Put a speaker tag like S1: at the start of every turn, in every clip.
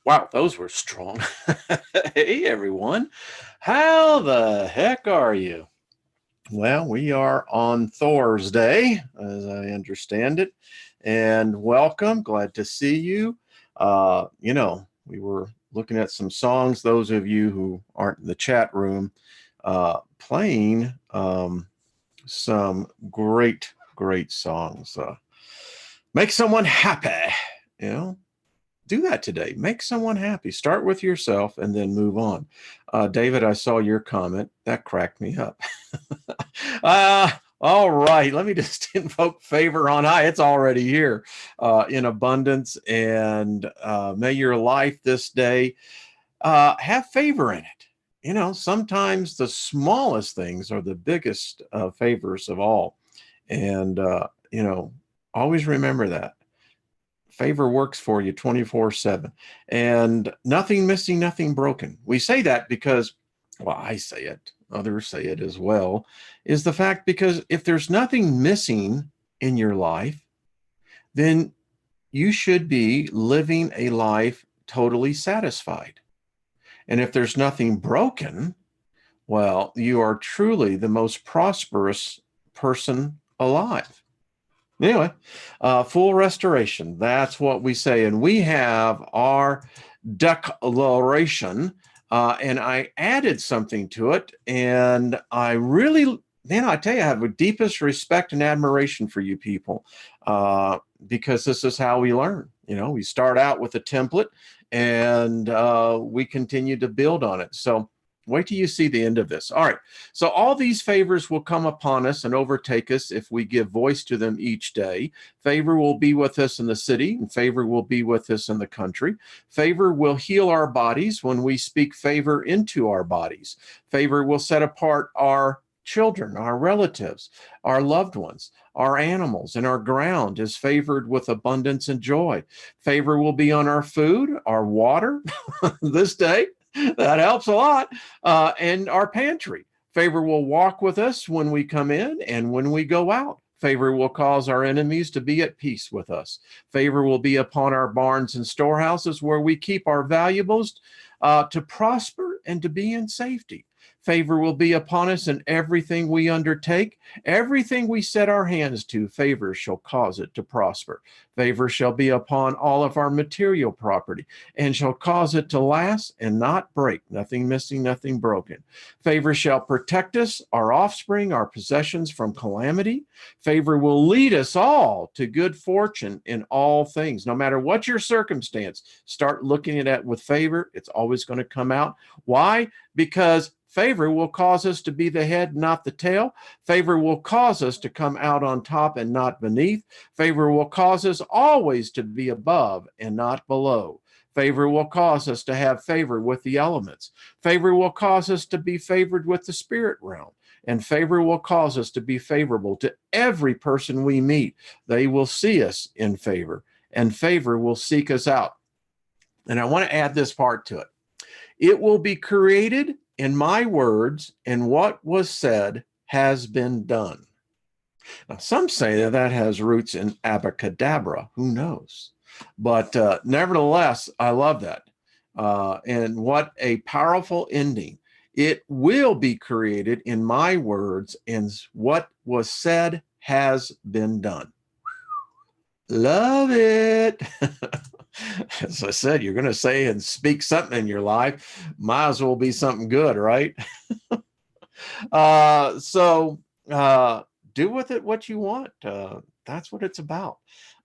S1: Wow, those were strong. Hey, everyone. How the heck are you? Well, we are on Thursday, as I understand it. And welcome. Glad to see you. We were looking at some songs, those of you who aren't in the chat room, playing some great songs. Make someone happy, you know. Do that today. Make someone happy. Start with yourself and then move on. David, I saw your comment. That cracked me up. All right. Let me just invoke favor on high. It's already here in abundance. And may your life this day have favor in it. Sometimes the smallest things are the biggest favors of all. And, always remember that. Favor works for you 24/7 and nothing missing, nothing broken. We say that because, well, I say it, others say it as well, is the fact because if there's nothing missing in your life, then you should be living a life totally satisfied. And if there's nothing broken, well, you are truly the most prosperous person alive. Anyway, full restoration. That's what we say. And we have our declaration. And I added something to it. And I really, I tell you, I have the deepest respect and admiration for you people because this is how we learn. We start out with a template and we continue to build on it. So wait till you see the end of this. All right. So all these favors will come upon us and overtake us if we give voice to them each day. Favor will be with us in the city, and favor will be with us in the country. Favor will heal our bodies when we speak favor into our bodies. Favor will set apart our children, our relatives, our loved ones, our animals, and our ground is favored with abundance and joy. Favor will be on our food, our water this day. That helps a lot. And our pantry. Favor will walk with us when we come in and when we go out. Favor will cause our enemies to be at peace with us. Favor will be upon our barns and storehouses where we keep our valuables to prosper and to be in safety. Favor will be upon us in everything we undertake. Everything we set our hands to, favor shall cause it to prosper. Favor shall be upon all of our material property and shall cause it to last and not break. Nothing missing, nothing broken. Favor shall protect us, our offspring, our possessions from calamity. Favor will lead us all to good fortune in all things. No matter what your circumstance, start looking at it with favor. It's always going to come out. Why? Because favor will cause us to be the head, not the tail. Favor will cause us to come out on top and not beneath. Favor will cause us always to be above and not below. Favor will cause us to have favor with the elements. Favor will cause us to be favored with the spirit realm. And favor will cause us to be favorable to every person we meet. They will see us in favor, and favor will seek us out. And I want to add this part to it. It will be created in my words, and what was said has been done. Now, some say that has roots in abracadabra. Who knows? But nevertheless, I love that. And what a powerful ending. It will be created in my words, and what was said has been done. Love it. As I said, you're going to say and speak something in your life. Might as well be something good, right? So do with it what you want. That's what it's about.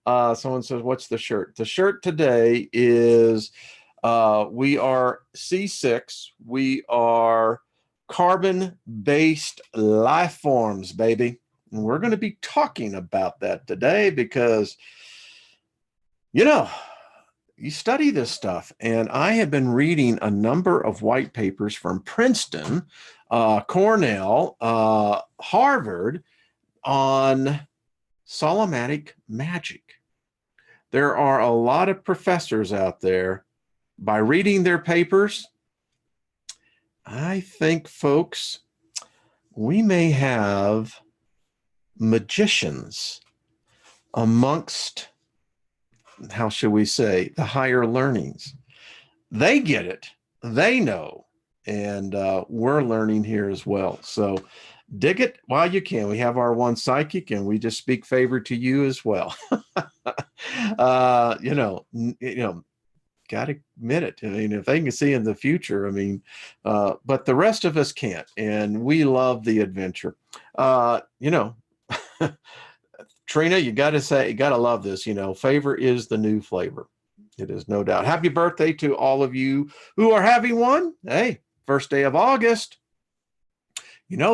S1: Someone says, what's the shirt? The shirt today is we are C6. We are carbon-based life forms, baby. And we're going to be talking about that today because, you study this stuff, and I have been reading a number of white papers from Princeton, Cornell, Harvard on Solomatic magic. There are a lot of professors out there. By reading their papers, I think, folks, we may have magicians amongst, how should we say, the higher learnings. they get it. They know. And we're learning here as well. So dig it while you can. We have our one psychic, and we just speak favor to you as well. Got to admit it. I mean, if they can see in the future, I mean, but the rest of us can't. And we love the adventure. Trina, you got to love this. Favor is the new flavor. It is, no doubt. Happy birthday to all of you who are having one. Hey, first day of August.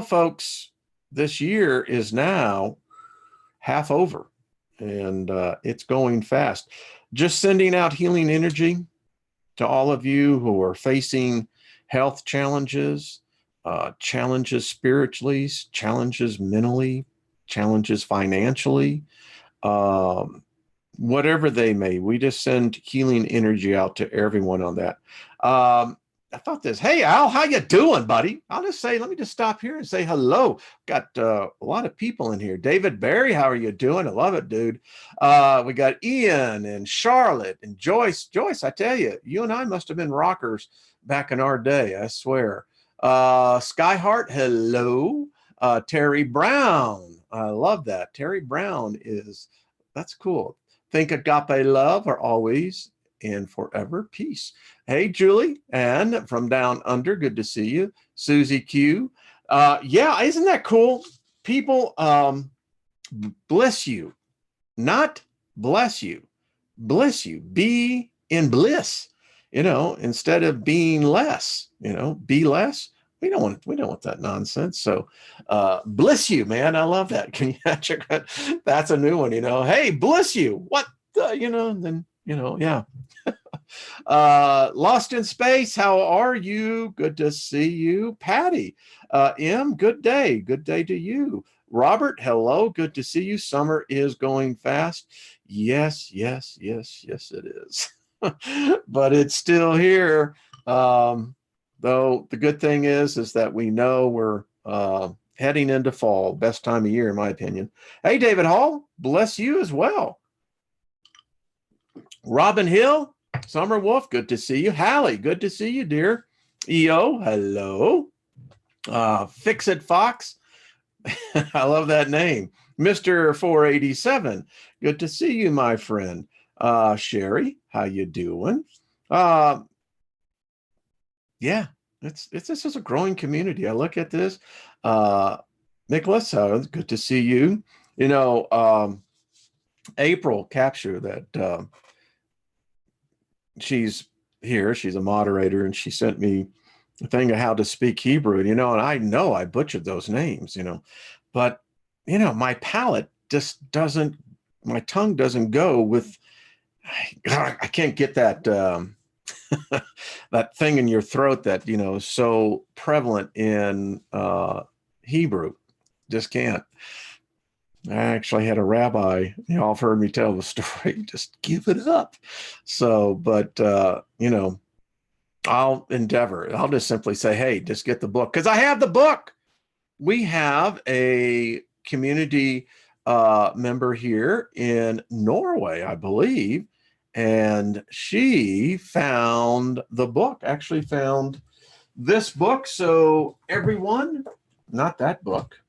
S1: Folks, this year is now half over, and it's going fast. Just sending out healing energy to all of you who are facing health challenges, challenges spiritually, challenges mentally, challenges financially, whatever they may. We just send healing energy out to everyone on that. I thought this, hey, Al, how you doing, buddy? Let me just stop here and say hello. Got a lot of people in here. David Barry, how are you doing? I love it, dude. We got Ian and Charlotte and Joyce. Joyce, I tell you, you and I must have been rockers back in our day, I swear. Skyheart, hello. Terry Brown, I love that. Terry Brown that's cool. Think agape love are always and forever peace. Hey, Julie, and from down under, good to see you. Susie Q. Yeah, isn't that cool? People, bless you, not bless you. Bless you. Be in bliss, instead of being less, be less. We don't want that nonsense. So bless you, man. I love that. Can you check that? That's a new one, Hey, bless you. What the, yeah. Lost in Space, how are you? Good to see you. Patty, M, good day. Good day to you. Robert, hello. Good to see you. Summer is going fast. Yes, it is. But it's still here. Though the good thing is that we know we're heading into fall. Best time of year, in my opinion. Hey, David Hall, bless you as well. Robin Hill, Summer Wolf, good to see you. Hallie, good to see you, dear. EO, hello. Fix It Fox, I love that name. Mr. 487, good to see you, my friend. Sherry, how you doing? Yeah, this is a growing community. I look at this. Nicholas, good to see you. April Capture, that she's here. She's a moderator, and she sent me a thing of how to speak Hebrew. And I know I butchered those names, but my palate just doesn't. My tongue doesn't go with. I can't get that that thing in your throat that is so prevalent in Hebrew. Just can't. I actually had a rabbi, y'all have heard me tell the story, just give it up. So, but, I'll endeavor. I'll just simply say, hey, just get the book. Because I have the book. We have a community member here in Norway, I believe. And she found the book, actually found this book. So everyone, not that book.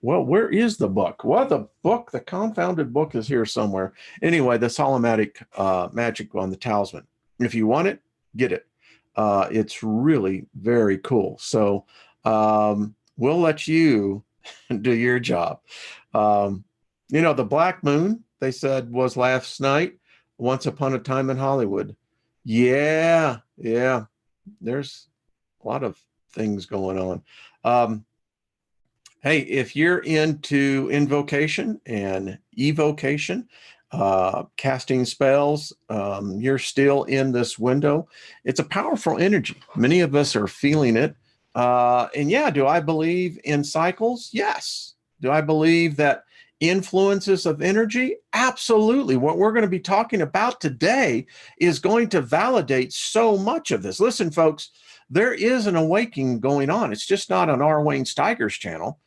S1: Well, where is the book? Well, the confounded book is here somewhere. Anyway, the Solomonic Magic on the Talisman. If you want it, get it. It's really very cool. So we'll let you do your job. The Black Moon, they said, was last night, Once Upon a Time in Hollywood. Yeah. There's a lot of things going on. Hey, if you're into invocation and evocation, casting spells, you're still in this window. It's a powerful energy. Many of us are feeling it. And yeah, do I believe in cycles? Yes. Do I believe that influences of energy? Absolutely. What we're going to be talking about today is going to validate so much of this. Listen, folks, there is an awakening going on. It's just not on our Wayne Steiger's channel.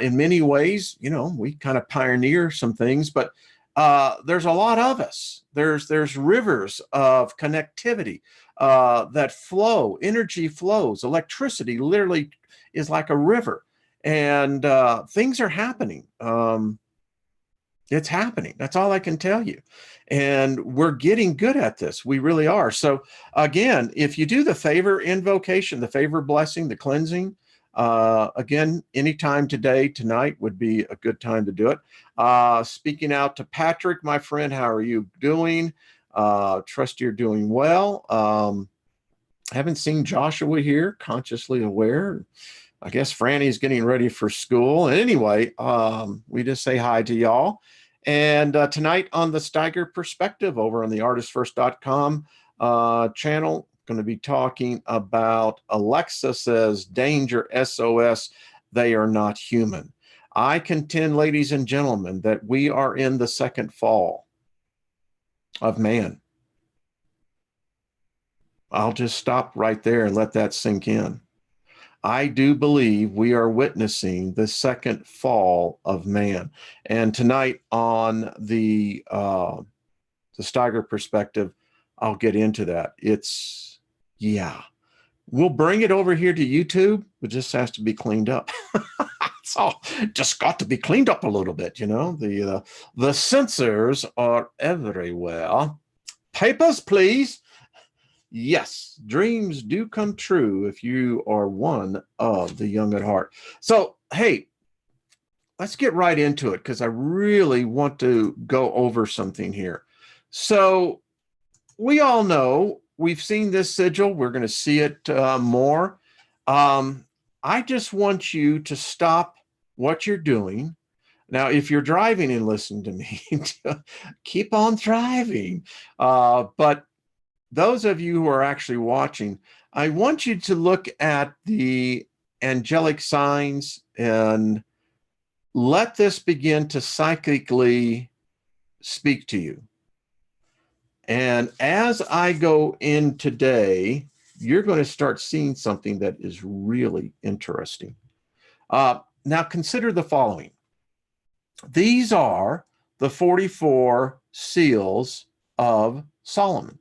S1: In many ways, we kind of pioneer some things, but there's a lot of us. There's rivers of connectivity that flow. Energy flows. Electricity literally is like a river, and things are happening. It's happening. That's all I can tell you. And we're getting good at this. We really are. So again, if you do the favor invocation, the favor blessing, the cleansing, again, anytime today, tonight would be a good time to do it. Speaking out to Patrick, my friend, how are you doing? Trust you're doing well. Haven't seen Joshua here, consciously aware. I guess Franny's getting ready for school. Anyway, we just say hi to y'all. And tonight on the Steiger Perspective over on the artistfirst.com channel, going to be talking about Alexa says, danger, SOS, they are not human. I contend, ladies and gentlemen, that we are in the second fall of man. I'll just stop right there and let that sink in. I do believe we are witnessing the second fall of man. And tonight on the Steiger Perspective, I'll get into that. Yeah. We'll bring it over here to YouTube. It just has to be cleaned up. It's all just got to be cleaned up a little bit, you know. The censors are everywhere. Papers, please. Yes, dreams do come true if you are one of the young at heart. So, hey, let's get right into it because I really want to go over something here. So, we all know we've seen this sigil. We're going to see it more. I just want you to stop what you're doing. Now, if you're driving and listening to me, keep on driving. But those of you who are actually watching, I want you to look at the angelic signs and let this begin to psychically speak to you. And as I go in today, you're going to start seeing something that is really interesting. Now, consider the following. These are the 44 seals of Solomon.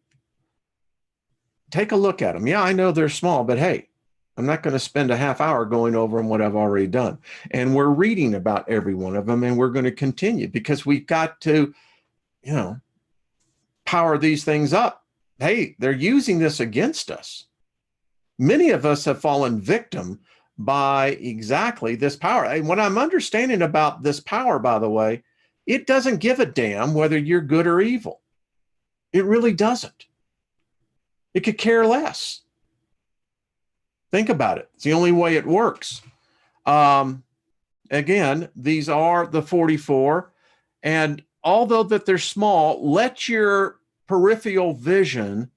S1: Take a look at them. Yeah, I know they're small, but hey, I'm not going to spend a half hour going over them what I've already done. And we're reading about every one of them, and we're going to continue because we've got to, you know, power these things up. Hey, they're using this against us. Many of us have fallen victim by exactly this power. And what I'm understanding about this power, by the way, it doesn't give a damn whether you're good or evil. It really doesn't. It could care less. Think about it. It's the only way it works. Again, these are the 44. And although that they're small, let your peripheral vision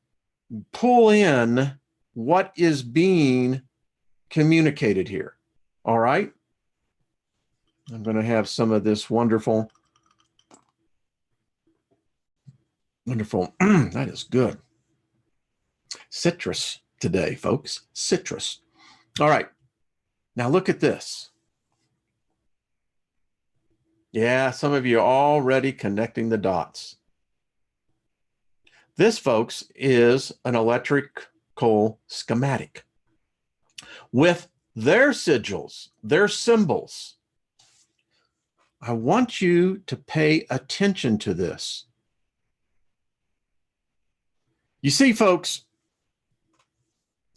S1: pull in what is being communicated here. All right? I'm going to have some of this wonderful, that is good. Citrus today, folks. Citrus. All right. Now look at this. Yeah, some of you are already connecting the dots. This, folks, is an electrical schematic with their sigils, their symbols. I want you to pay attention to this. You see, folks,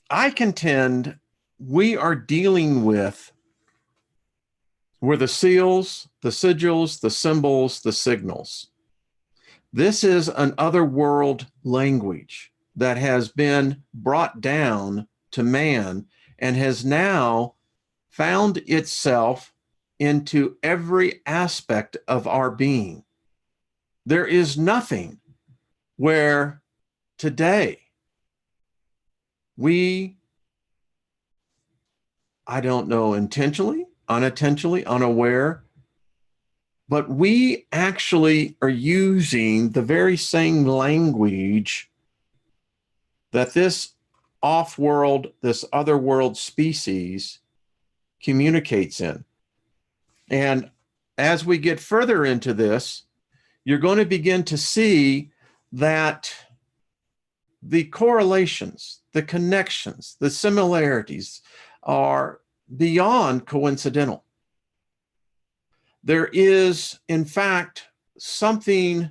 S1: I contend we are dealing with the seals, the sigils, the symbols, the signals. This is an otherworld language that has been brought down to man and has now found itself into every aspect of our being. There is nothing where today we, I don't know, intentionally, unintentionally, unaware, but we actually are using the very same language that this off-world, this other-world species communicates in. And as we get further into this, you're going to begin to see that the correlations, the connections, the similarities are beyond coincidental. There is, in fact, something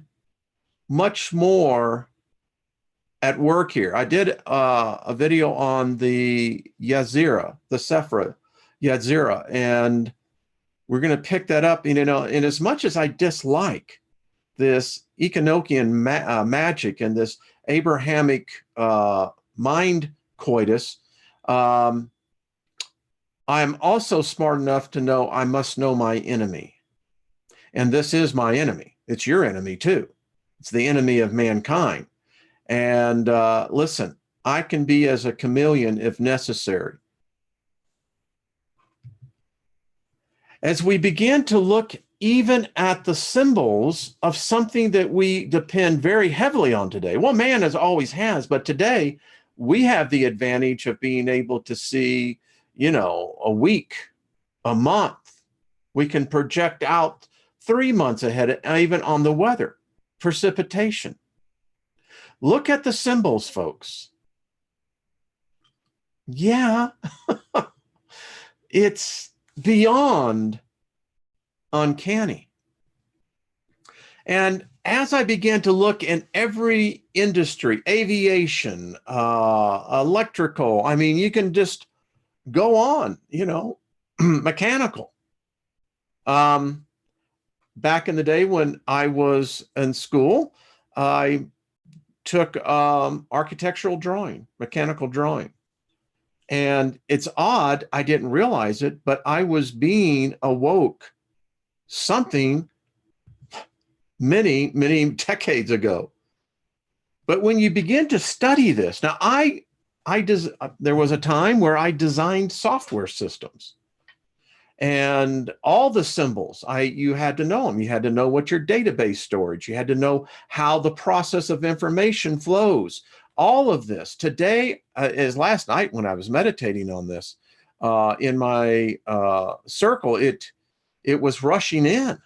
S1: much more at work here. I did a video on the Yazira, the Sephra Yazira, and we're going to pick that up. And, and as much as I dislike this Enochian magic and this Abrahamic mind coitus, I'm also smart enough to know I must know my enemy. And this is my enemy. It's your enemy too. It's the enemy of mankind. And listen, I can be as a chameleon if necessary. As we begin to look even at the symbols of something that we depend very heavily on today. Well, man always has, but today we have the advantage of being able to see, a week, a month. We can project out 3 months ahead, even on the weather, precipitation. Look at the symbols, folks. Yeah, it's beyond uncanny. And as I began to look in every industry, aviation, electrical, I mean, you can just go on, mechanical. Back in the day when I was in school, I took architectural drawing, mechanical drawing. And it's odd, I didn't realize it, but I was being awoke something many, many decades ago. But when you begin to study this, now there was a time where I designed software systems. And all the symbols, you had to know them. You had to know what your database storage, you had to know how the process of information flows. All of this today is last night when I was meditating on this in my circle, it was rushing in.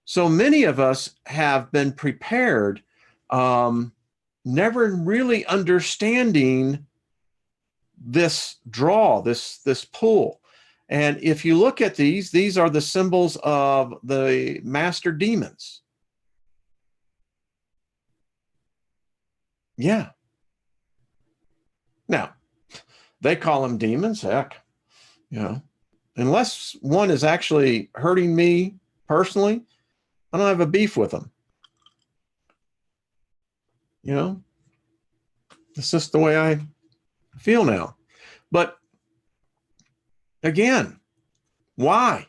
S1: So many of us have been prepared, never really understanding this draw, this pull. And if you look at these are the symbols of the master demons. Yeah. Now, they call them demons, heck, unless one is actually hurting me personally, I don't have a beef with them. It's just the way I feel now. But again, why?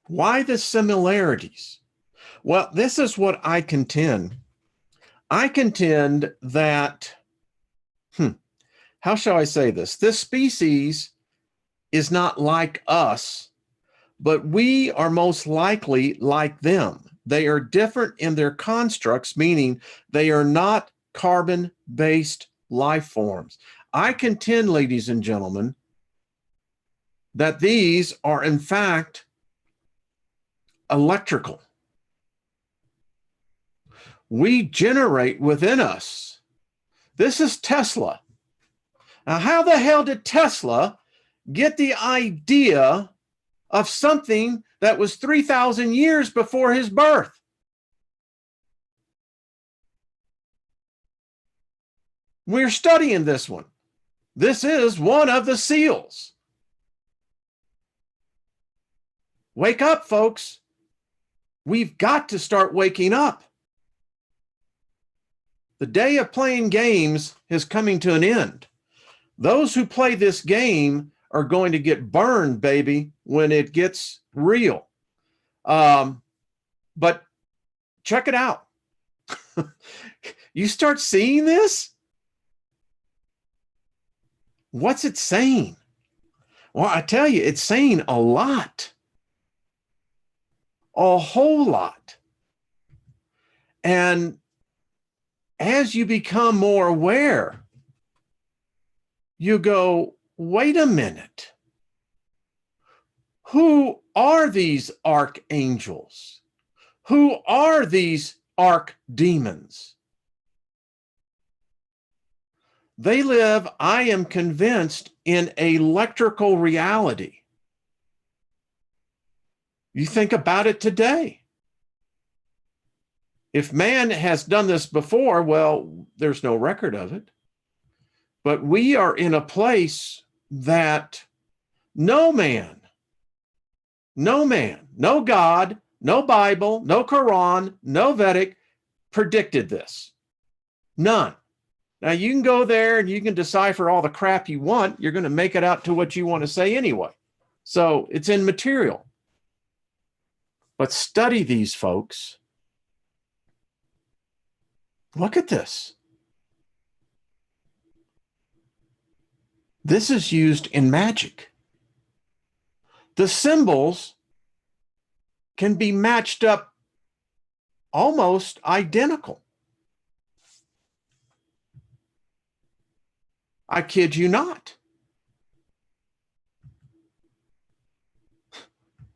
S1: Why the similarities? Well, this is what I contend. I contend that, how shall I say this? This species is not like us, but we are most likely like them. They are different in their constructs, meaning they are not carbon-based life forms. I contend, ladies and gentlemen, that these are in fact electrical. We generate within us. This is Tesla. Now, how the hell did Tesla get the idea of something that was 3,000 years before his birth? We're studying this one. This is one of the seals. Wake up, folks. We've got to start waking up. The day of playing games is coming to an end. Those who play this game are going to get burned, baby, when it gets real. But check it out. You start seeing this? What's it saying? Well, I tell you, it's saying a lot. A whole lot. And as you become more aware, you go, wait a minute. Who are these archangels? Who are these archdemons? They live, I am convinced, in electrical reality. You think about it today. If man has done this before, well, there's no record of it. But we are in a place that no man, no God, no Bible, no Quran, no Vedic predicted this. None. Now, you can go there and you can decipher all the crap you want. You're going to make it out to what you want to say anyway. So it's immaterial. But study these folks. Look at this. This is used in magic. The symbols can be matched up almost identical. I kid you not.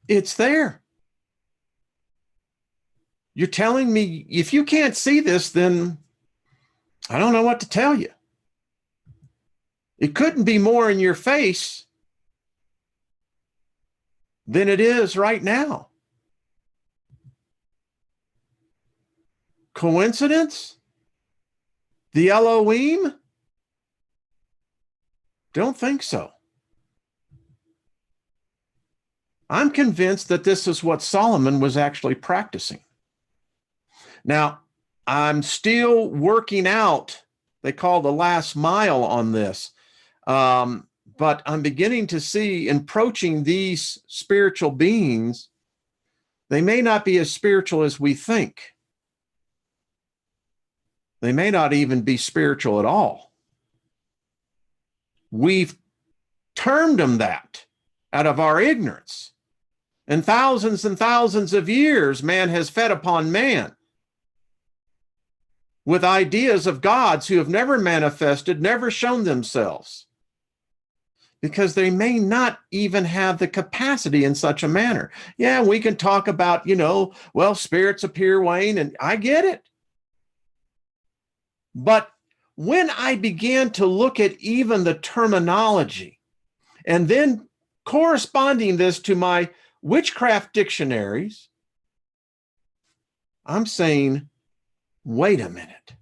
S1: It's there. You're telling me if you can't see this, then I don't know what to tell you. It couldn't be more in your face than it is right now. Coincidence? The Elohim? Don't think so. I'm convinced that this is what Solomon was actually practicing. Now, I'm still working out, they call the last mile on this, but I'm beginning to see, approaching these spiritual beings, they may not be as spiritual as we think. They may not even be spiritual at all. We've termed them that out of our ignorance. And thousands of years, man has fed upon man with ideas of gods who have never manifested, never shown themselves, because they may not even have the capacity in such a manner. Yeah, we can talk about, well, spirits appear, wane, and I get it. But when I began to look at even the terminology and then corresponding this to my witchcraft dictionaries, I'm saying, wait a minute.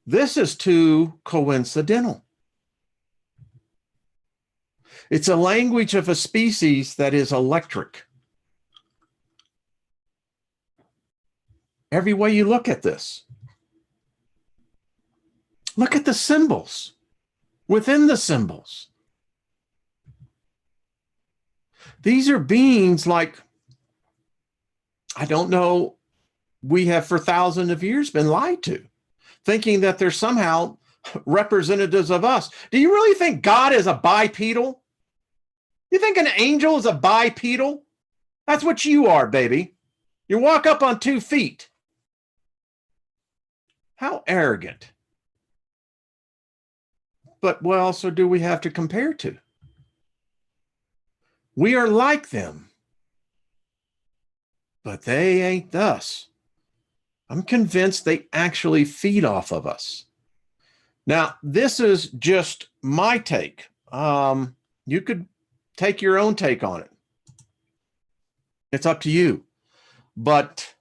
S1: This is too coincidental. It's a language of a species that is electric. Every way you look at this. Look at the symbols within the symbols. These are beings like, I don't know, we have for thousands of years been lied to, thinking that they're somehow representatives of us. Do you really think God is a bipedal? You think an angel is a bipedal? That's what you are, baby. You walk up on 2 feet. How arrogant. But what else do we have to compare to? We are like them, but they ain't us. I'm convinced they actually feed off of us. Now, this is just my take. You could take your own take on it. It's up to you. But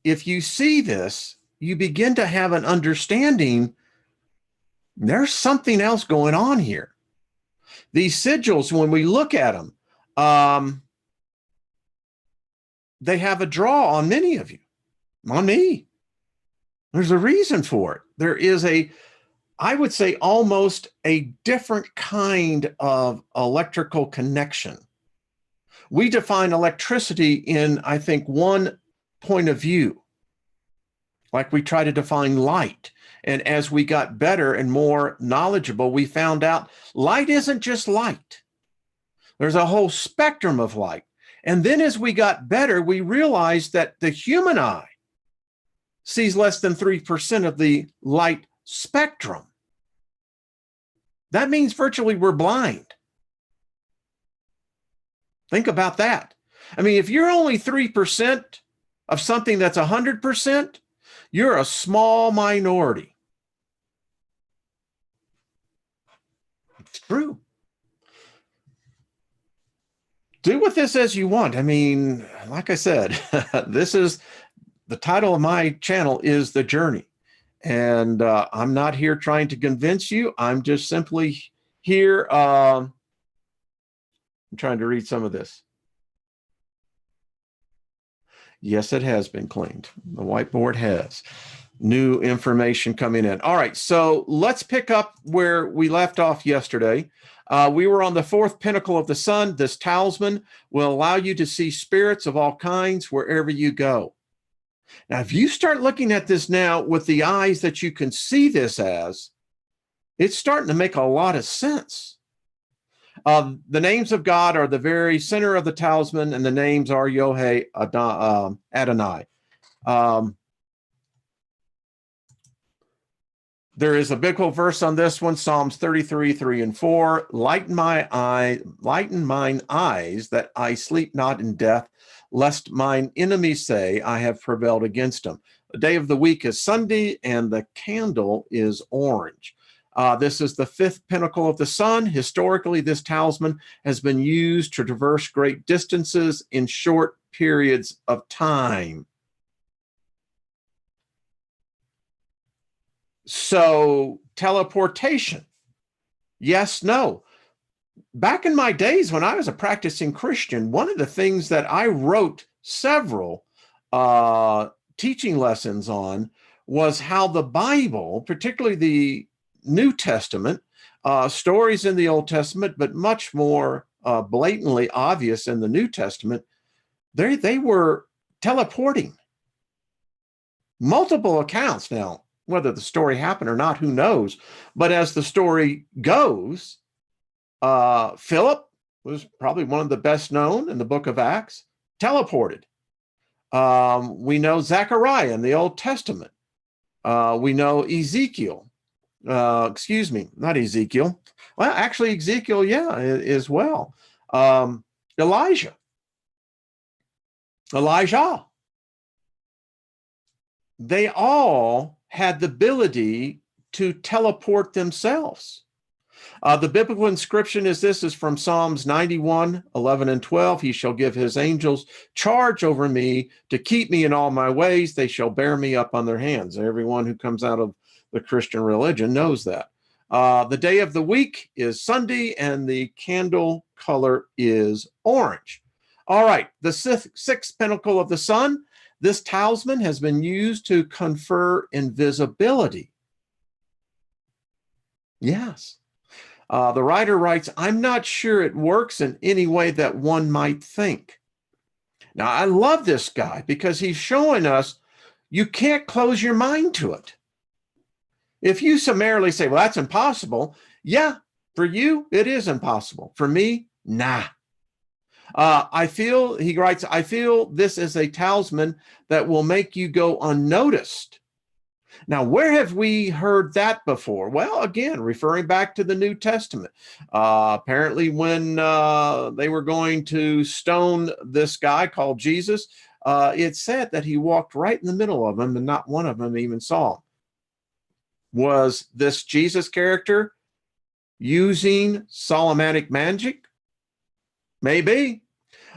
S1: if you see this, you begin to have an understanding there's something else going on here. These sigils, when we look at them, they have a draw on many of you, on me. There's a reason for it. There is I would say, almost a different kind of electrical connection. We define electricity in, I think, one point of view, like we try to define light. And as we got better and more knowledgeable, we found out light isn't just light. There's a whole spectrum of light. And then as we got better, we realized that the human eye sees less than 3% of the light spectrum. That means virtually we're blind. Think about that. I mean, if you're only 3% of something that's 100%, you're a small minority. It's true. Do with this as you want. I mean, like I said, this is the title of my channel is The Journey. And I'm not here trying to convince you. I'm just simply here. I'm trying to read some of this. Yes, it has been cleaned. The whiteboard has. New information coming in. All right, so let's pick up where we left off yesterday. We were on the fourth pinnacle of the sun. This talisman will allow you to see spirits of all kinds wherever you go. Now, if you start looking at this now with the eyes that you can see this as, it's starting to make a lot of sense. The names of God are the very center of the talisman, and the names are Yahweh, Adonai. There is a biblical verse on this one, Psalms 33, 3 and 4. Lighten mine eyes, that I sleep not in death, lest mine enemies say, I have prevailed against them. The day of the week is Sunday, and the candle is orange. This is the fifth pinnacle of the sun. Historically, this talisman has been used to traverse great distances in short periods of time. So, teleportation, yes, no. Back in my days when I was a practicing Christian, one of the things that I wrote several teaching lessons on was how the Bible, particularly the New Testament, stories in the Old Testament, but much more blatantly obvious in the New Testament, they were teleporting. Multiple accounts now. Whether the story happened or not, who knows? But as the story goes, Philip was probably one of the best known in the book of Acts, teleported. We know Zechariah in the Old Testament. We know Ezekiel. Excuse me, not Ezekiel. Well, actually Ezekiel, yeah, as well. Elijah. They all had the ability to teleport themselves. The biblical inscription is from Psalms 91, 11 and 12. He shall give his angels charge over me to keep me in all my ways. They shall bear me up on their hands. Everyone who comes out of the Christian religion knows that. The day of the week is Sunday, and the candle color is orange. All right, the sixth pinnacle of the sun. This talisman has been used to confer invisibility. Yes. The writer writes, I'm not sure it works in any way that one might think. Now, I love this guy because he's showing us you can't close your mind to it. If you summarily say, well, that's impossible. Yeah, for you, it is impossible. For me, nah. He writes, I feel this is a talisman that will make you go unnoticed. Now, where have we heard that before? Well, again, referring back to the New Testament. Apparently, when they were going to stone this guy called Jesus, it said that he walked right in the middle of them and not one of them even saw him. Was this Jesus character using Solomonic magic? Maybe.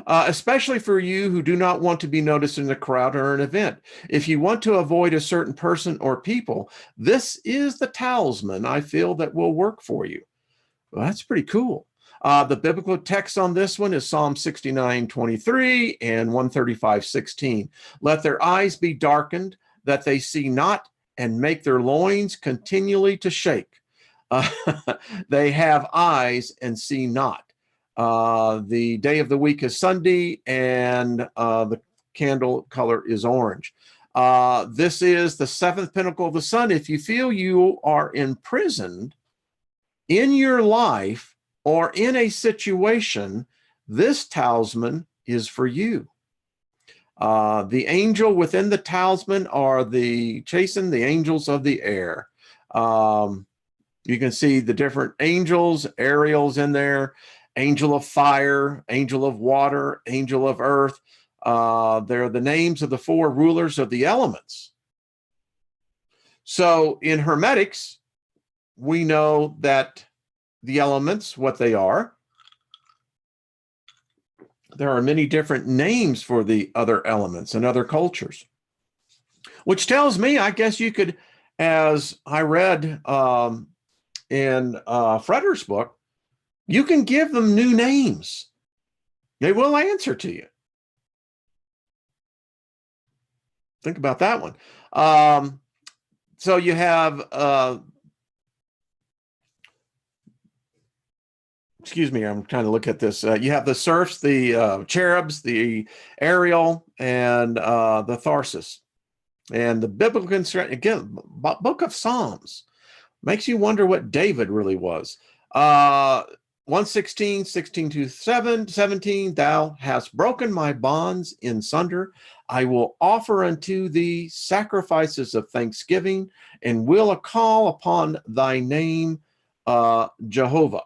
S1: Especially for you who do not want to be noticed in a crowd or an event. If you want to avoid a certain person or people, this is the talisman I feel that will work for you. Well, that's pretty cool. The biblical text on this one is Psalm 69:23 and 135:16. Let their eyes be darkened, that they see not, and make their loins continually to shake. They have eyes and see not. The day of the week is Sunday, and the candle color is orange. This is the seventh pinnacle of the sun. If you feel you are imprisoned in your life or in a situation, this talisman is for you. The angel within the talisman are the angels of the air. You can see the different angels, Ariel's in there. angel of fire, angel of water, angel of earth. They're the names of the four rulers of the elements. So in Hermetics, we know that the elements, what they are. There are many different names for the other elements in other cultures, which tells me, I guess you could, as I read in Frederick's book, you can give them new names. They will answer to you. Think about that one. So you have, excuse me, I'm trying to look at this. You have the serfs, the cherubs, the Ariel, and the Tharsis. And the biblical, again, book of Psalms makes you wonder what David really was. 116, 16 to 17, thou hast broken my bonds in sunder. I will offer unto thee sacrifices of thanksgiving and will call upon thy name, Jehovah.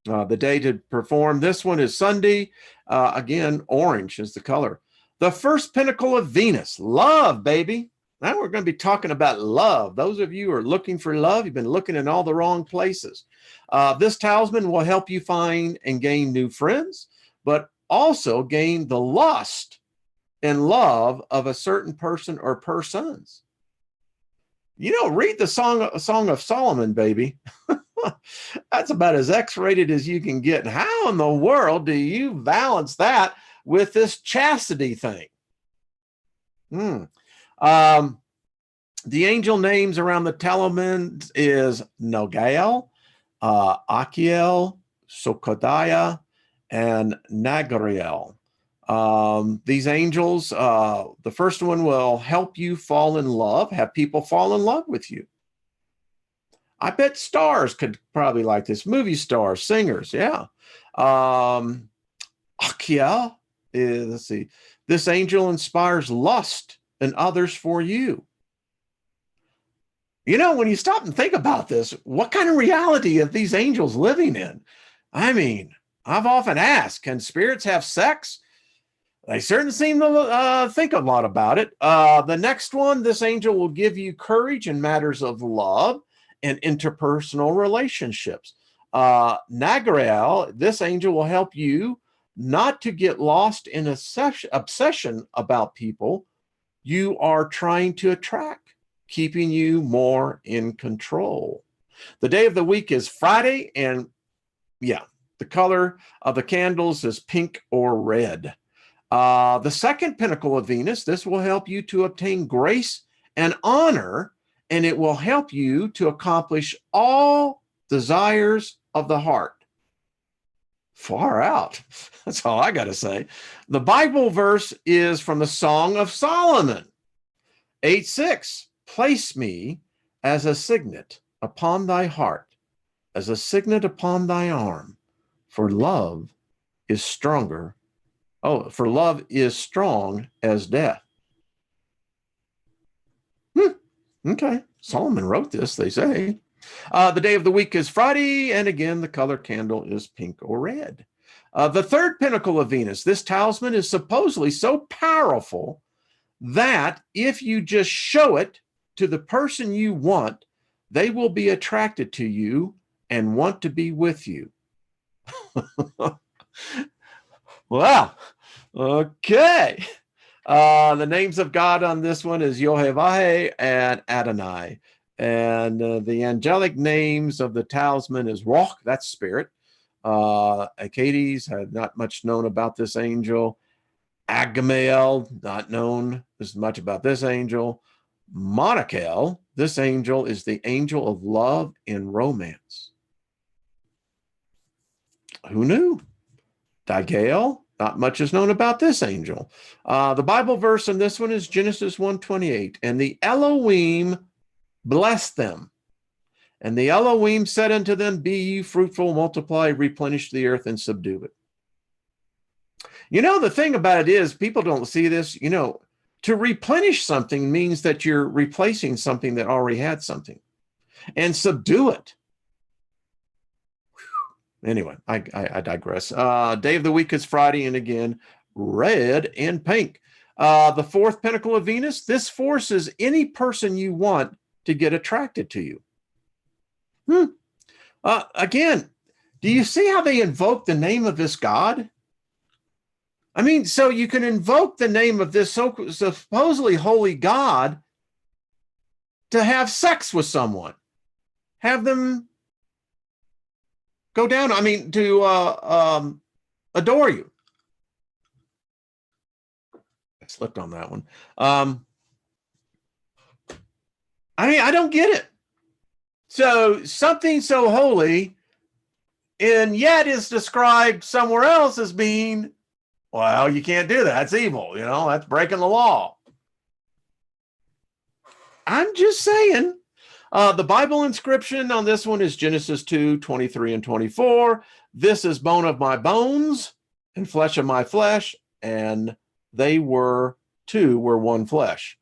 S1: The day to perform this one is Sunday. Again, orange is the color. The first pinnacle of Venus, love, baby. Now we're going to be talking about love. Those of you who are looking for love, you've been looking in all the wrong places. This talisman will help you find and gain new friends, but also gain the lust and love of a certain person or persons. You know, read the Song of Solomon, baby. That's about as X-rated as you can get. How in the world do you balance that with this chastity thing? The angel names around the talisman is Nogael, Achiel, Sokodiah, and Nagriel. These angels, the first one will help you fall in love, have people fall in love with you. I bet stars could probably like this. Movie stars, singers, yeah. Achiel is, let's see, this angel inspires lust in others for you. You know, when you stop and think about this, what kind of reality are these angels living in? I mean, I've often asked, can spirits have sex? They certainly seem to think a lot about it. The next one, this angel will give you courage in matters of love and interpersonal relationships. Nagriel, this angel will help you not to get lost in a obsession about people you are trying to attract, keeping you more in control. The day of the week is Friday, and yeah, the color of the candles is pink or red. The second pinnacle of Venus, this will help you to obtain grace and honor, and it will help you to accomplish all desires of the heart. Far out. That's all I got to say. The Bible verse is from the Song of Solomon, 8:6. Place me as a signet upon thy heart, as a signet upon thy arm, for love is stronger. Oh, for love is strong as death. Okay, Solomon wrote this, they say. The day of the week is Friday, and again, the color candle is pink or red. The third pinnacle of Venus, this talisman is supposedly so powerful that if you just show it to the person you want, they will be attracted to you and want to be with you. Wow. Okay. The names of God on this one is Yahweh and Adonai. And the angelic names of the talisman is Roch, that's spirit. Akkades, had not much known about this angel. Agamael, not known as much about this angel. Micheal, this angel is the angel of love and romance. Who knew? Digael, not much is known about this angel. The Bible verse in this one is Genesis 1:28. And the Elohim blessed them. And the Elohim said unto them, be ye fruitful, multiply, replenish the earth, and subdue it. You know, the thing about it is, people don't see this. You know, to replenish something means that you're replacing something that already had something. And subdue it. Anyway, I digress. Day of the week is Friday, and again, red and pink. The fourth pinnacle of Venus, this forces any person you want to get attracted to you. Again, do you see how they invoke the name of this god? I mean, so you can invoke the name of this supposedly holy god to have sex with someone, have them go down. I mean, to adore you. I slipped on that one. I mean, I don't get it. So something so holy, and yet is described somewhere else as being, well, you can't do that. It's evil. You know, that's breaking the law. I'm just saying. The Bible inscription on this one is Genesis 2:23 and 24. This is bone of my bones and flesh of my flesh, and they were one flesh.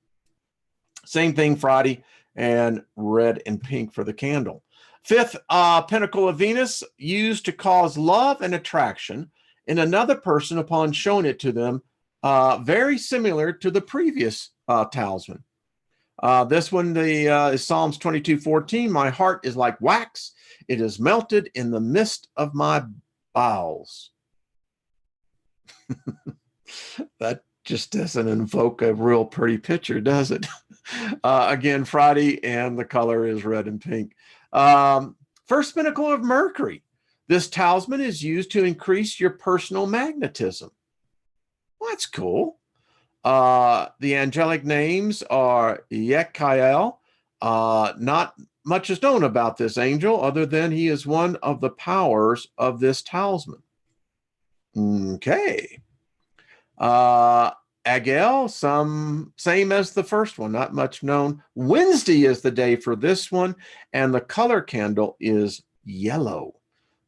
S1: Same thing Friday, and red and pink for the candle. Fifth pinnacle of Venus, used to cause love and attraction in another person upon showing it to them, very similar to the previous talisman. This one is Psalms 22:14. My heart is like wax. It is melted in the midst of my bowels. That just doesn't invoke a real pretty picture, does it? Again, Friday, and the color is red and pink. First pinnacle of Mercury. This talisman is used to increase your personal magnetism. Well, that's cool. The angelic names are Micheal. Not much is known about this angel other than he is one of the powers of this talisman. Okay. Agel, same as the first one, not much known. Wednesday is the day for this one, and the color candle is yellow.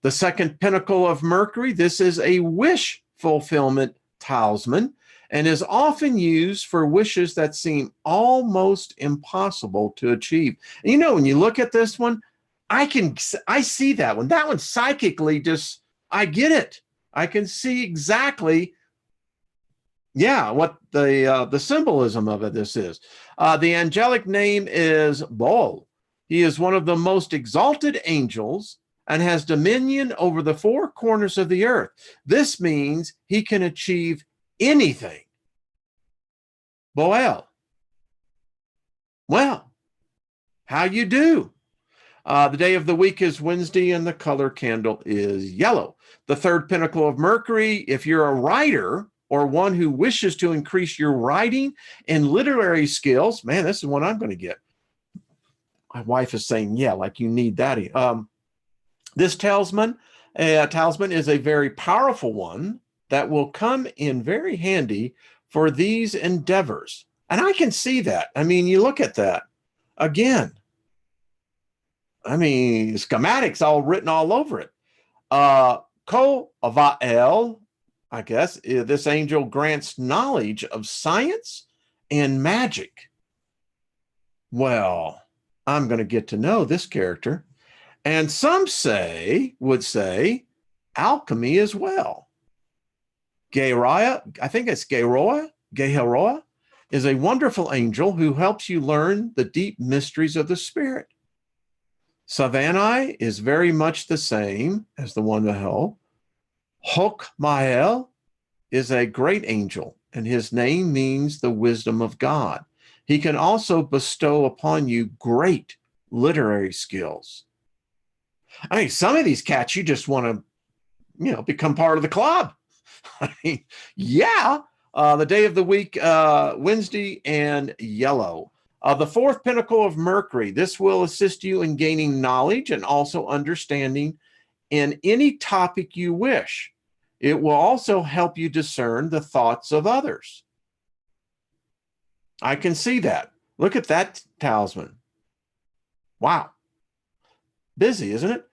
S1: The second pinnacle of Mercury, this is a wish fulfillment talisman, and is often used for wishes that seem almost impossible to achieve. And you know, when you look at this one, I see that one. That one psychically just, I get it. I can see exactly, yeah, what the symbolism of this is. The angelic name is Bol. He is one of the most exalted angels and has dominion over the four corners of the earth. This means he can achieve anything. Boel. Well, how you do? The day of the week is Wednesday, and the color candle is yellow. The third pinnacle of Mercury, if you're a writer or one who wishes to increase your writing and literary skills, man, this is one I'm going to get. My wife is saying, yeah, like you need that. This talisman is a very powerful one that will come in very handy for these endeavors. And I can see that. I mean, you look at that again. I mean, schematics all written all over it. Ko-Avael, I guess, this angel grants knowledge of science and magic. Well, I'm going to get to know this character. And some would say alchemy as well. Geharoa, I think it's Geharoa, is a wonderful angel who helps you learn the deep mysteries of the spirit. Savannah is very much the same as the one below. Micheal is a great angel, and his name means the wisdom of God. He can also bestow upon you great literary skills. I mean, some of these cats, you just want to, become part of the club. I mean, yeah. The day of the week, Wednesday, and yellow. The fourth pinnacle of Mercury. This will assist you in gaining knowledge and also understanding in any topic you wish. It will also help you discern the thoughts of others. I can see that. Look at that talisman. Wow. Busy, isn't it?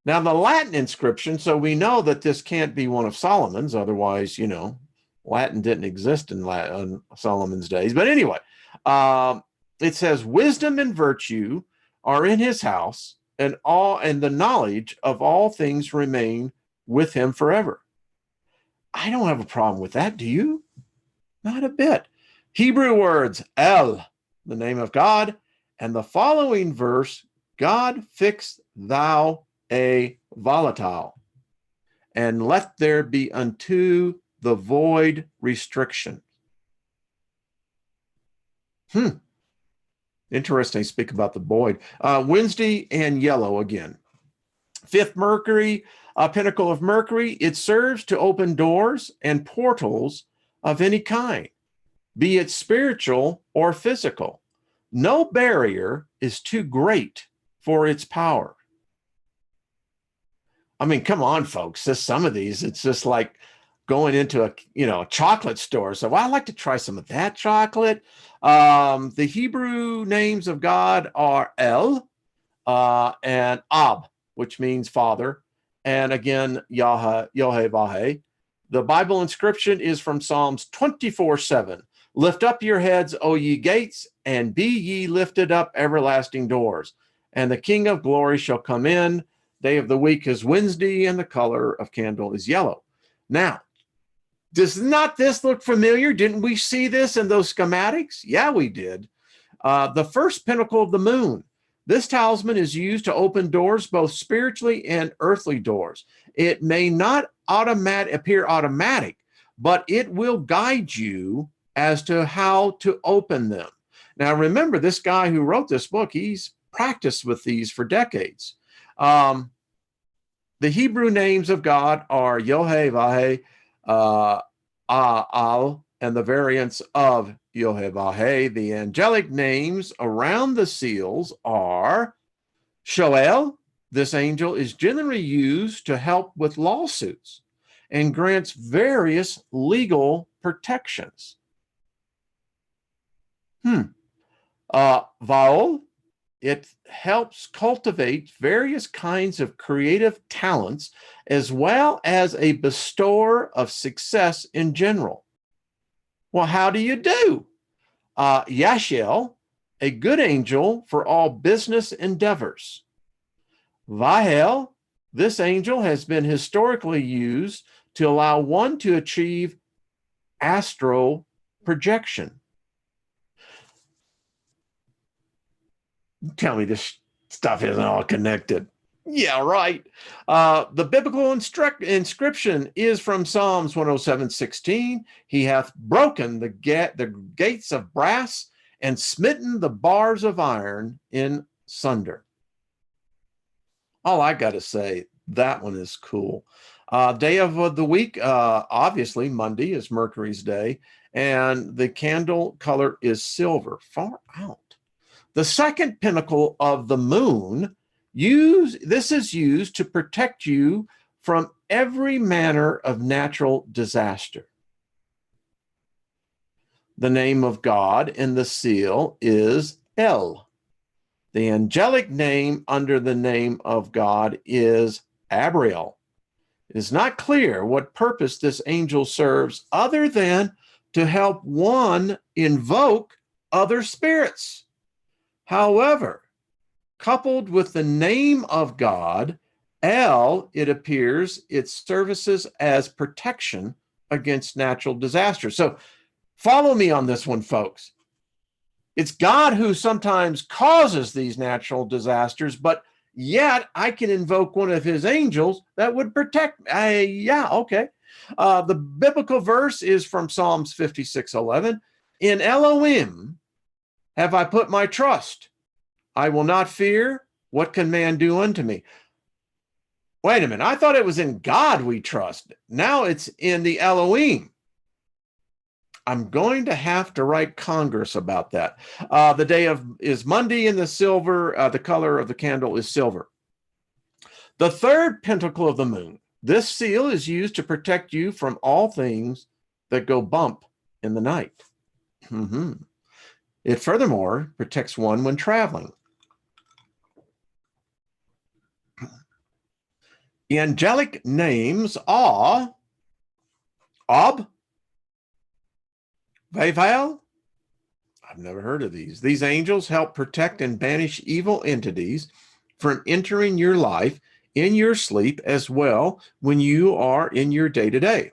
S1: Now, the Latin inscription, so we know that this can't be one of Solomon's. Otherwise, Latin didn't exist in Solomon's days. But anyway, it says, wisdom and virtue are in his house. and the knowledge of all things remain with him forever. I don't have a problem with that. Do you? Not a bit. Hebrew words, El, the name of God, and the following verse, God fix thou a volatile, and let there be unto the void restriction. Interesting. Speak about the void. Wednesday and yellow again. Fifth Mercury, pinnacle of Mercury. It serves to open doors and portals of any kind, be it spiritual or physical. No barrier is too great for its power. I mean, come on, folks. Just some of these, it's just like going into a chocolate store. So I'd like to try some of that chocolate. The Hebrew names of God are El and Ab, which means Father, and again Yahweh. The Bible inscription is from Psalms 24:7. Lift up your heads, O ye gates, and be ye lifted up, everlasting doors, and the King of glory shall come in. Day of the week is Wednesday, and the color of candle is yellow. Now, does not this look familiar? Didn't we see this in those schematics? Yeah, we did. The first pinnacle of the moon. This talisman is used to open doors, both spiritually and earthly doors. It may not appear automatic, but it will guide you as to how to open them. Now, remember, this guy who wrote this book, he's practiced with these for decades. The Hebrew names of God are Yahweh, Al, and the variants of Yahweh. The angelic names around the seals are Shoel. This angel is generally used to help with lawsuits and grants various legal protections. Vaol. It helps cultivate various kinds of creative talents, as well as a bestower of success in general. Well, how do you do? Yashiel, a good angel for all business endeavors. Vahel, this angel has been historically used to allow one to achieve astral projection. Tell me this stuff isn't all connected. Yeah, right. The biblical inscription is from Psalms 107:16. He hath broken the gates of brass and smitten the bars of iron in sunder. All I got to say, that one is cool. Day of the week, obviously Monday is Mercury's day, and the candle color is silver. Far out. The second pinnacle of the moon, this is used to protect you from every manner of natural disaster. The name of God in the seal is El. The angelic name under the name of God is Abriel. It is not clear what purpose this angel serves other than to help one invoke other spirits. However, coupled with the name of God, El, it appears, it services as protection against natural disasters. So follow me on this one, folks. It's God who sometimes causes these natural disasters, but yet I can invoke one of his angels that would protect me. Yeah, okay. The biblical verse is from Psalms 56:11. In Elohim have I put my trust. I will not fear. What can man do unto me? Wait a minute. I thought it was in God we trust. Now it's in the Elohim. I'm going to have to write Congress about that. The day is Monday, and the color of the candle is silver. The third pentacle of the moon. This seal is used to protect you from all things that go bump in the night. It furthermore protects one when traveling. The angelic names are Ob, Vaval. I've never heard of these. These angels help protect and banish evil entities from entering your life in your sleep as well when you are in your day-to-day.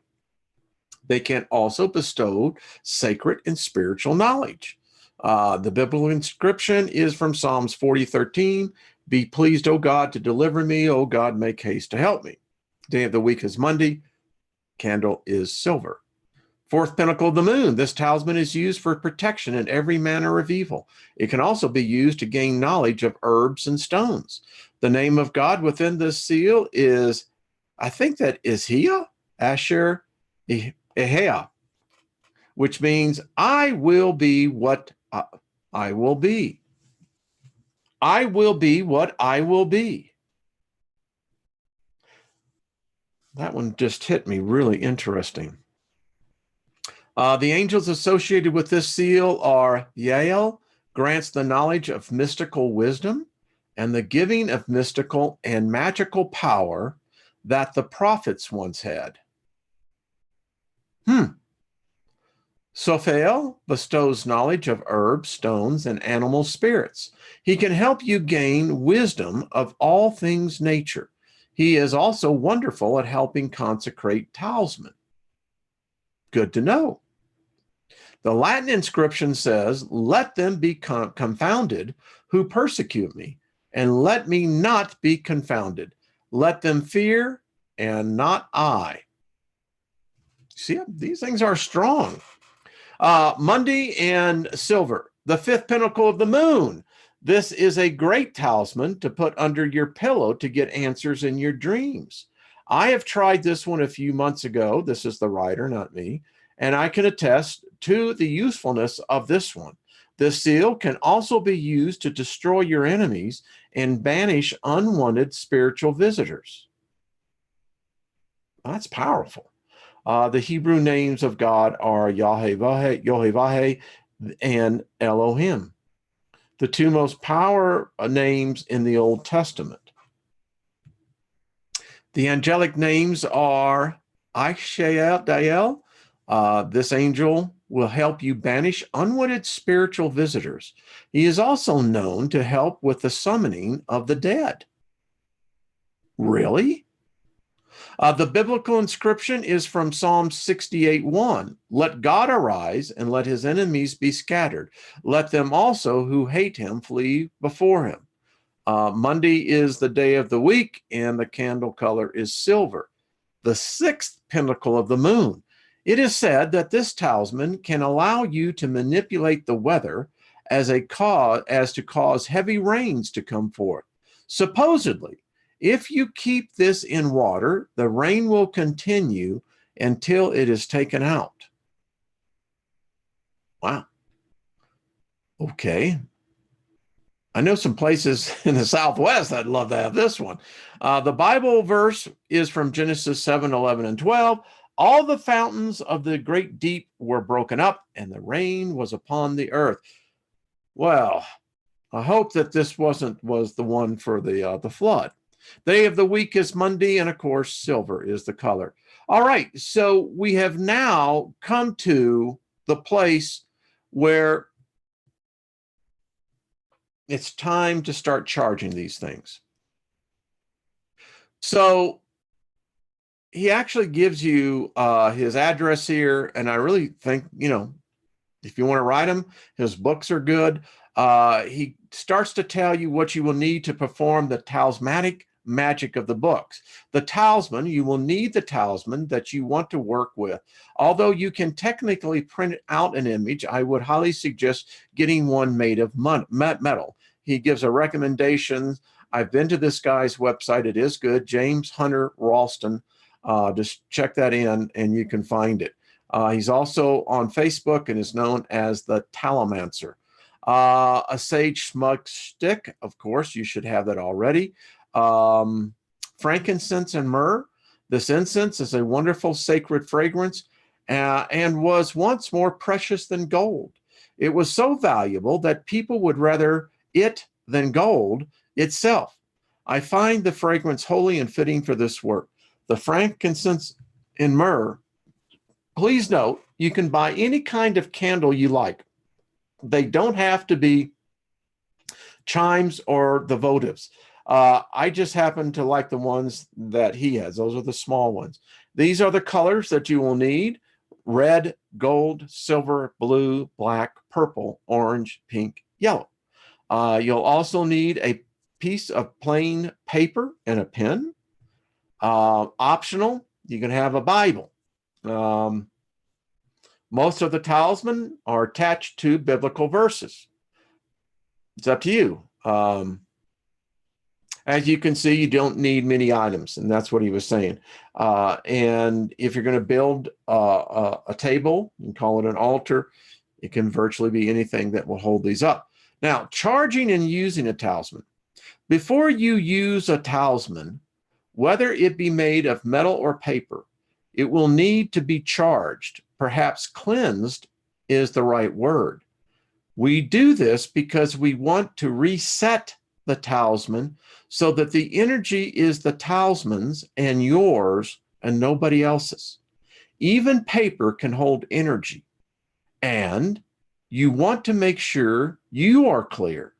S1: They can also bestow sacred and spiritual knowledge. The biblical inscription is from Psalms 40:13. Be pleased, O God, to deliver me. O God, make haste to help me. Day of the week is Monday. Candle is silver. Fourth pinnacle of the moon. This talisman is used for protection in every manner of evil. It can also be used to gain knowledge of herbs and stones. The name of God within this seal is, I think that is Hea, Asher, Ehea, which means I will be what I will be. I will be what I will be. That one just hit me really interesting. The angels associated with this seal are Yael, grants the knowledge of mystical wisdom and the giving of mystical and magical power that the prophets once had. Sophael bestows knowledge of herbs, stones, and animal spirits. He can help you gain wisdom of all things nature. He is also wonderful at helping consecrate talisman. Good to know. The Latin inscription says, let them be confounded who persecute me, and let me not be confounded. Let them fear, and not I. See, these things are strong. Monday and silver, the fifth pinnacle of the moon. This is a great talisman to put under your pillow to get answers in your dreams. I have tried this one a few months ago. This is the writer, not me. And I can attest to the usefulness of this one. This seal can also be used to destroy your enemies and banish unwanted spiritual visitors. That's powerful. The Hebrew names of God are Yahweh, and Elohim, the two most powerful names in the Old Testament. The angelic names are Aishael. This angel will help you banish unwanted spiritual visitors. He is also known to help with the summoning of the dead. Really? The biblical inscription is from Psalm 68:1. Let God arise and let his enemies be scattered. Let them also who hate him flee before him. Monday is the day of the week, and the candle color is silver. The sixth pinnacle of the moon. It is said that this talisman can allow you to manipulate the weather as to cause heavy rains to come forth. Supposedly, if you keep this in water, the rain will continue until it is taken out. Wow. Okay. I know some places in the Southwest that'd love to have this one. The Bible verse is from Genesis 7:11 and 12. All the fountains of the great deep were broken up, and the rain was upon the earth. Well, I hope that this was the one for the flood. Day of the week is Monday, and of course, silver is the color. All right, so we have now come to the place where it's time to start charging these things. So he actually gives you his address here, and I really think, if you want to write him, his books are good. He starts to tell you what you will need to perform the talismanic magic of the books. The talisman, you will need the talisman that you want to work with. Although you can technically print out an image, I would highly suggest getting one made of metal. He gives a recommendation. I've been to this guy's website. It is good. James Hunter Ralston. Just check that in and you can find it. He's also on Facebook and is known as the Talomancer. A sage smug stick, of course, you should have that already. Frankincense and myrrh. This incense is a wonderful sacred fragrance and was once more precious than gold. It was so valuable that people would rather it than gold itself. I find the fragrance holy and fitting for this work. The frankincense and myrrh, please note, you can buy any kind of candle you like. They don't have to be chimes or the votives. I just happen to like the ones that he has. Those are the small ones. These are the colors that you will need: red, gold, silver, blue, black, purple, orange, pink, yellow. You'll also need a piece of plain paper and a pen. Optional, you can have a Bible. Most of the talisman are attached to biblical verses. It's up to you. As you can see, you don't need many items, and that's what he was saying. And if you're going to build a table, you can call it an altar. It can virtually be anything that will hold these up. Now, charging and using a talisman. Before you use a talisman, whether it be made of metal or paper, it will need to be charged. Perhaps cleansed is the right word. We do this because we want to reset the talisman so that the energy is the talisman's and yours and nobody else's. Even paper can hold energy, and you want to make sure you are clear.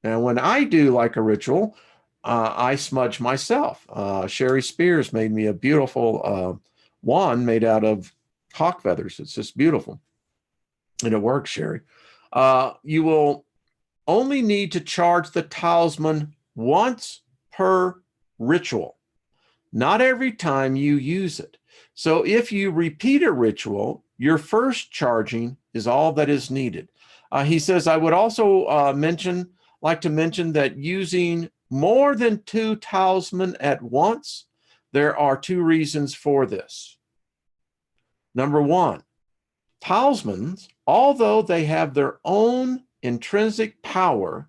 S1: Now, when I do like a ritual, I smudge myself. Sherry Spears made me a beautiful wand made out of hawk feathers. It's just beautiful. And it works, Sherry. You will only need to charge the talisman once per ritual, not every time you use it. So if you repeat a ritual, your first charging is all that is needed. He says, I would also like to mention that using more than 2 talisman at once, there are 2 reasons for this. Number 1, talismans, although they have their own intrinsic power,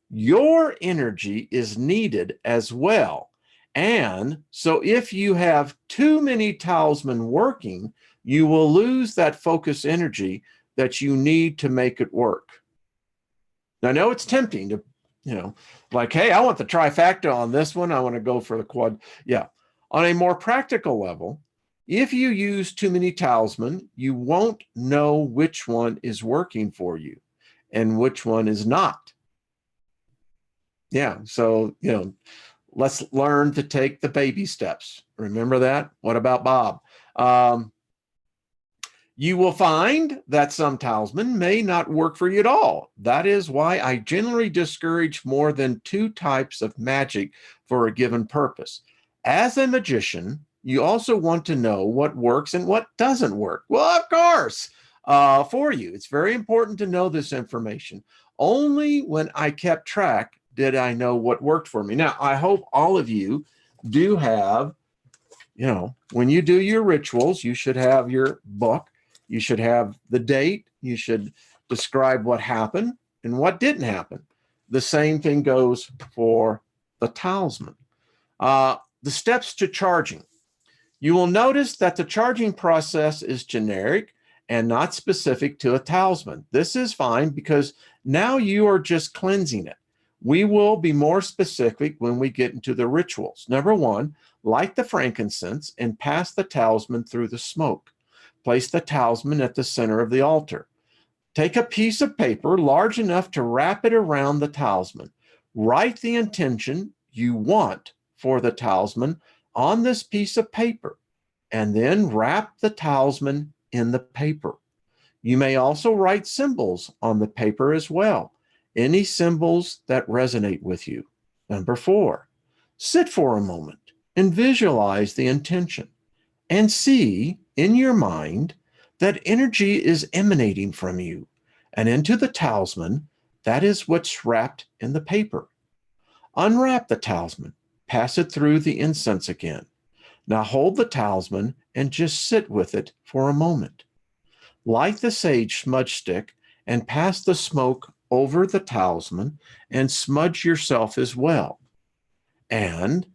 S1: your energy is needed as well. And so if you have too many talisman working, you will lose that focus energy that you need to make it work. Now, I know it's tempting to, like, hey, I want the trifecta on this one. I want to go for the quad. Yeah. On a more practical level, if you use too many talisman, you won't know which one is working for you and which one is not. Yeah. So, let's learn to take the baby steps. Remember that? What about Bob? You will find that some talisman may not work for you at all. That is why I generally discourage more than 2 types of magic for a given purpose. As a magician, you also want to know what works and what doesn't work. Well, of course, for you. It's very important to know this information. Only when I kept track did I know what worked for me. Now, I hope all of you do have, when you do your rituals, you should have your book. You should have the date. You should describe what happened and what didn't happen. The same thing goes for the talisman. The steps to charging. You will notice that the charging process is generic and not specific to a talisman. This is fine because now you are just cleansing it. We will be more specific when we get into the rituals. Number 1, light the frankincense and pass the talisman through the smoke. Place the talisman at the center of the altar. Take a piece of paper large enough to wrap it around the talisman. Write the intention you want for the talisman on this piece of paper, and then wrap the talisman in the paper. You may also write symbols on the paper as well. Any symbols that resonate with you. Number 4, sit for a moment and visualize the intention and see in your mind that energy is emanating from you and into the talisman. That is what's wrapped in the paper. Unwrap the talisman, pass it through the incense again. Now hold the talisman and just sit with it for a moment. Light the sage smudge stick and pass the smoke over the talisman and smudge yourself as well. And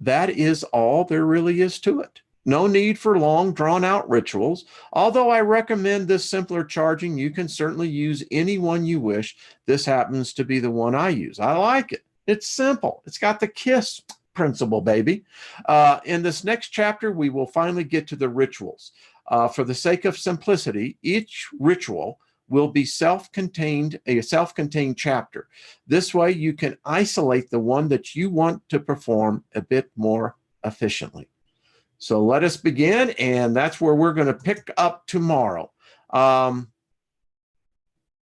S1: that is all there really is to it. No need for long, drawn-out rituals. Although I recommend this simpler charging, you can certainly use any one you wish. This happens to be the one I use. I like it. It's simple. It's got the KISS principle, baby. In this next chapter, we will finally get to the rituals. For the sake of simplicity, each ritual will be self-contained, a self-contained chapter. This way you can isolate the one that you want to perform a bit more efficiently. So let us begin, and that's where we're going to pick up tomorrow.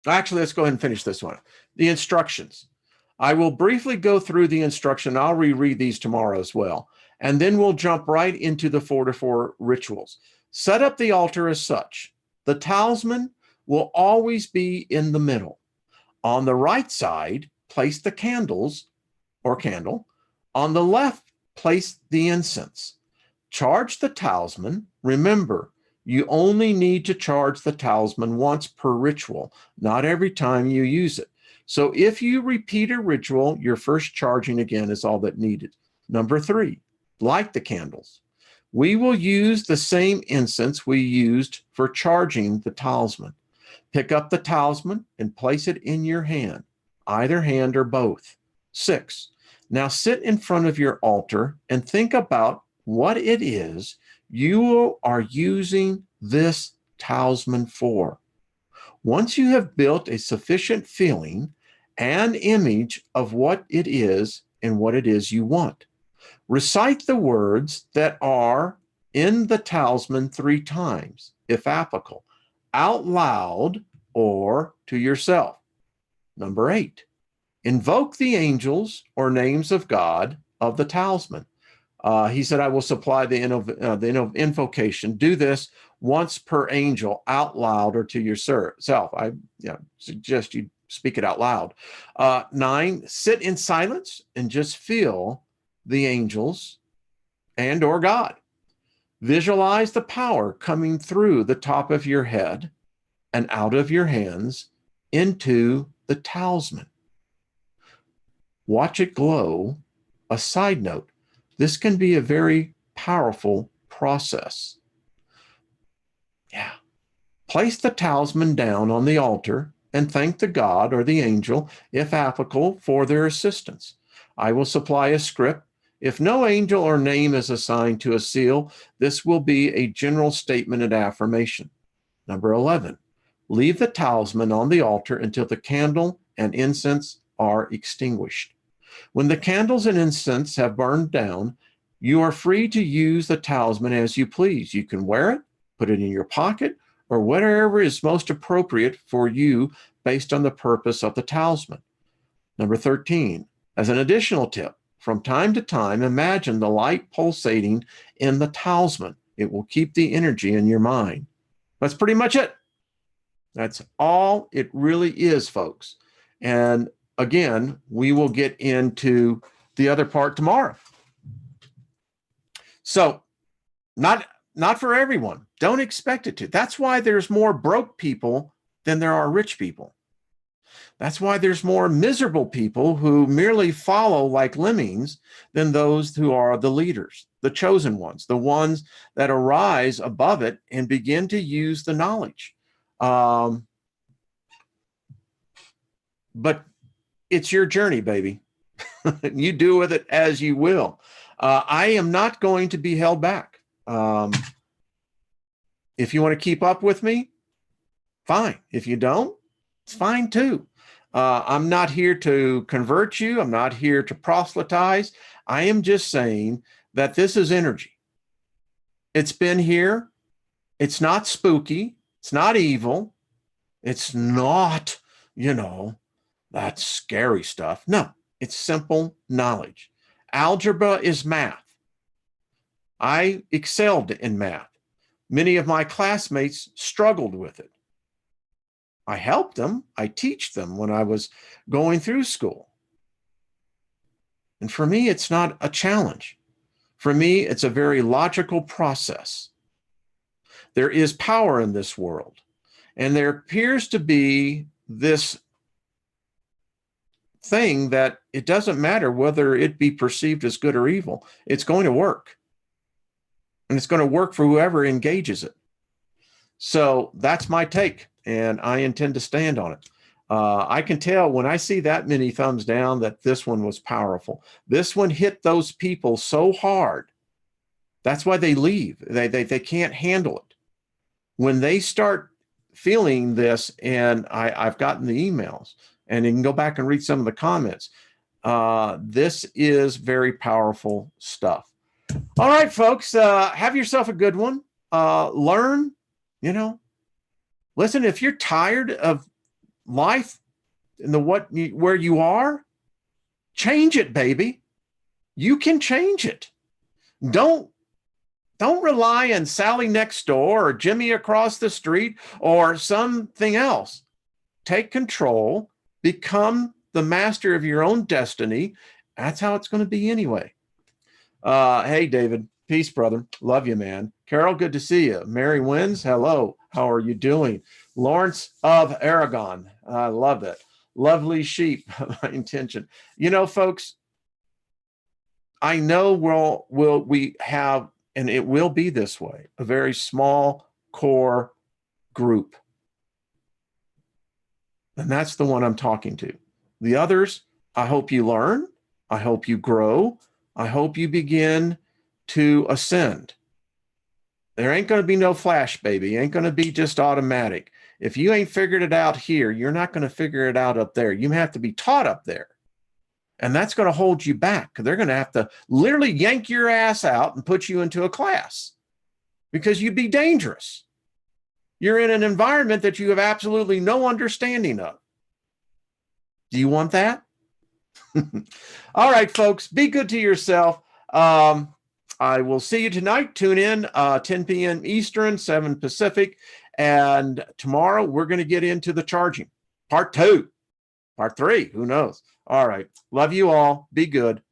S1: Actually, let's go ahead and finish this one. The instructions. I will briefly go through the instruction. I'll reread these tomorrow as well. And then we'll jump right into the 4-to-4 rituals. Set up the altar as such. The talisman will always be in the middle. On the right side, place the candles or candle. On the left, place the incense. Charge the talisman. Remember, you only need to charge the talisman once per ritual, not every time you use it. So if you repeat a ritual, your first charging again is all that needed. Number 3, light the candles. We will use the same incense we used for charging the talisman. Pick up the talisman and place it in your hand, either hand or both. 6, now sit in front of your altar and think about what it is you are using this talisman for. Once you have built a sufficient feeling and image of what it is and what it is you want, recite the words that are in the talisman 3 times, if applicable, out loud or to yourself. Number 8, invoke the angels or names of God of the talisman. He said, I will supply the invocation. Do this once per angel, out loud or to yourself. I suggest you speak it out loud. 9, sit in silence and just feel the angels and or God. Visualize the power coming through the top of your head and out of your hands into the talisman. Watch it glow. A side note, this can be a very powerful process. Yeah. Place the talisman down on the altar and thank the God or the angel, if applicable, for their assistance. I will supply a script. If no angel or name is assigned to a seal, this will be a general statement and affirmation. Number 11, leave the talisman on the altar until the candle and incense are extinguished. When the candles and incense have burned down, you are free to use the talisman as you please. You can wear it, put it in your pocket, or whatever is most appropriate for you based on the purpose of the talisman. Number 13, as an additional tip, from time to time, imagine the light pulsating in the talisman. It will keep the energy in your mind. That's pretty much it. That's all it really is, folks. And again, we will get into the other part tomorrow. So not for everyone. Don't expect it to. That's why there's more broke people than there are rich people. That's why there's more miserable people who merely follow like lemmings than those who are the leaders, the chosen ones, the ones that arise above it and begin to use the knowledge. But it's your journey, baby. You do with it as you will. I am not going to be held back. If you want to keep up with me, fine. If you don't, it's fine too. I'm not here to convert you. I'm not here to proselytize. I am just saying that this is energy. It's been here. It's not spooky. It's not evil. It's not, that scary stuff. No, it's simple knowledge. Algebra is math. I excelled in math. Many of my classmates struggled with it. I helped them. I teach them when I was going through school. And for me, it's not a challenge. For me, it's a very logical process. There is power in this world. And there appears to be this thing that it doesn't matter whether it be perceived as good or evil. It's going to work. And it's going to work for whoever engages it. So that's my take, and I intend to stand on it. I can tell when I see that many thumbs down that this one was powerful. This one hit those people so hard. That's why they leave. They can't handle it. When they start feeling this, and I've gotten the emails, and you can go back and read some of the comments. This is very powerful stuff. All right, folks, have yourself a good one. Learn, listen, if you're tired of life and where you are, change it, baby. You can change it. Don't rely on Sally next door or Jimmy across the street or something else. Take control, become the master of your own destiny. That's how it's going to be anyway. Hey, David. Peace, brother. Love you, man. Carol, good to see you. Mary Wins, hello. How are you doing? Lawrence of Aragon. I love it. Lovely sheep, my intention. Folks, I know we have, and it will be this way, a very small core group. And that's the one I'm talking to. The others, I hope you learn. I hope you grow. I hope you begin to ascend. There ain't going to be no flash, baby. It ain't going to be just automatic. If you ain't figured it out here, you're not going to figure it out up there. You have to be taught up there. And that's going to hold you back. They're going to have to literally yank your ass out and put you into a class because you'd be dangerous. You're in an environment that you have absolutely no understanding of. Do you want that? All right, folks, be good to yourself. I will see you tonight. Tune in 10 p.m. Eastern, 7 Pacific. And tomorrow we're going to get into the charging. Part 2, Part 3, who knows? All right. Love you all. Be good.